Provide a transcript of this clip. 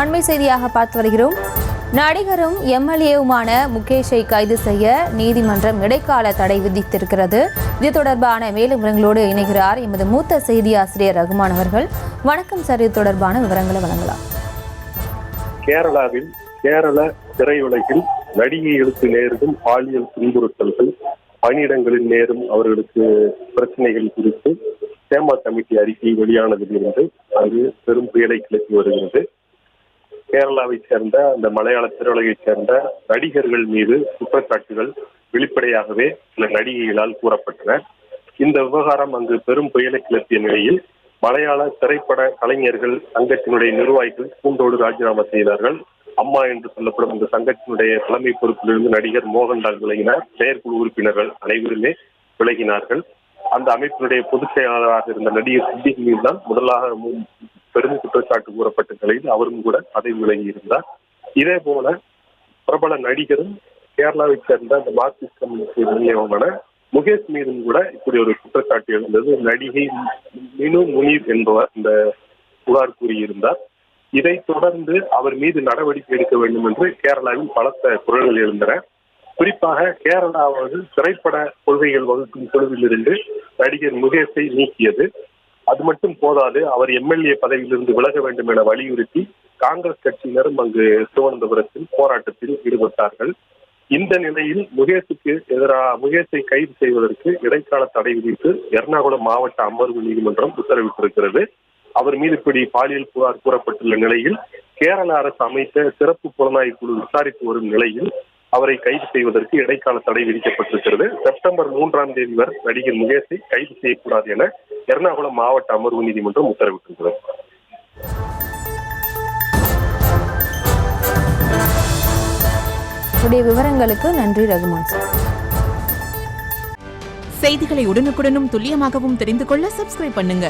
அண்மை செய்தியாக பார்த்து வருகிறோம். நடிகரும் எம்எல்ஏவுமான முகேஷை கைது செய்ய நீதிமன்றம் இடைக்கால தடை விதித்திருக்கிறது. இது தொடர்பான மேலும் விவரங்களோடு இணைகிறார் எமது மூத்த செய்தி ஆசிரியர் ரகுமான் அவர்கள். வணக்கம் சார், இது தொடர்பான விவரங்களை வழங்கலாம். கேரளாவில் கேரள திரையுலகில் நடிகைகளுக்கு நேரும் பாலியல் துன்புறுத்தல்கள், பணியிடங்களில் நேரும் அவர்களுக்கு பிரச்சனைகள் குறித்து சேமா கமிட்டி அறிக்கை வெளியானதிலிருந்து அது பெரும் புயலை கிளப்பி வருகிறது. கேரளாவை சேர்ந்த அந்த மலையாள திரையுலகைச் சேர்ந்த நடிகர்கள் மீது குற்றச்சாட்டுகள் வெளிப்படையாகவே சில நடிகைகளால் கூறப்பட்டன. இந்த விவகாரம் அங்கு பெரும் புயலை கிளப்பிய நிலையில் மலையாள திரைப்பட கலைஞர்கள் சங்கத்தினுடைய நிர்வாகிகள் கூண்டோடு ராஜினாமா செய்தார்கள். அம்மா என்று சொல்லப்படும் இந்த சங்கத்தினுடைய தலைமை பொறுப்பிலிருந்து நடிகர் மோகன்லால் விலகினார். செயற்குழு உறுப்பினர்கள் அனைவருமே விலகினார்கள். அந்த அமைப்பினுடைய பொதுச் செயலாளராக இருந்த நடிகர் சித்திக் மீதுதான் முதலாக பெரும் குற்றச்சாட்டு கூறப்பட்ட நிலையில் அவரும் கூட அதை விலகி இருந்தார். இதே போல பிரபல நடிகரும் கேரளாவை சேர்ந்த அந்த மார்க்சிஸ்ட் கம்யூனிஸ்ட் நிலையமான முகேஷ் மீதும் கூட இப்படி ஒரு குற்றச்சாட்டு எழுந்தது. நடிகை மினு முனீர் என்பவர் இந்த புகார் கூறியிருந்தார். இதைத் தொடர்ந்து அவர் மீது நடவடிக்கை எடுக்க வேண்டும் என்று கேரளாவில் பலத்த குரல்கள் எழுந்தன. குறிப்பாக கேரளாவது திரைப்பட கொள்கைகள் வகுக்கும் குழுவிலிருந்து நடிகர் முகேஷை நீக்கியது. அது மட்டும் போதாது, அவர் எம்எல்ஏ பதவியிலிருந்து விலக வேண்டும் என வலியுறுத்தி காங்கிரஸ் கட்சியினரும் அங்கு திருவனந்தபுரத்தில் போராட்டத்தில் ஈடுபட்டார்கள். இந்த நிலையில் முகேஷை கைது செய்வதற்கு இடைக்கால தடை விதித்து எர்ணாகுளம் மாவட்ட அமர்வு நீதிமன்றம் உத்தரவிட்டிருக்கிறது. அவர் மீது இப்படி பாலியல் புகார் கூறப்பட்டுள்ள நிலையில் கேரள அரசு அமைத்த சிறப்பு புலனாய்வு குழு விசாரித்து வரும் நிலையில் அவரை கைது செய்வதற்கு இடைக்கால தடை விதிக்கப்பட்டிருக்கிறது. செப்டம்பர் 3ஆம் தேதி வரை நடிகர் முகேஷை கைது செய்யக்கூடாது என எர்ணாகுளம் மாவட்ட அமர்வு நீதிமன்றம் உத்தரவிட்டிருக்கிறது. விவரங்களுக்கு நன்றி ரகுமான். செய்திகளை உடனுக்குடனும் துல்லியமாகவும் தெரிந்து கொள்ள சப்ஸ்கிரைப் பண்ணுங்க.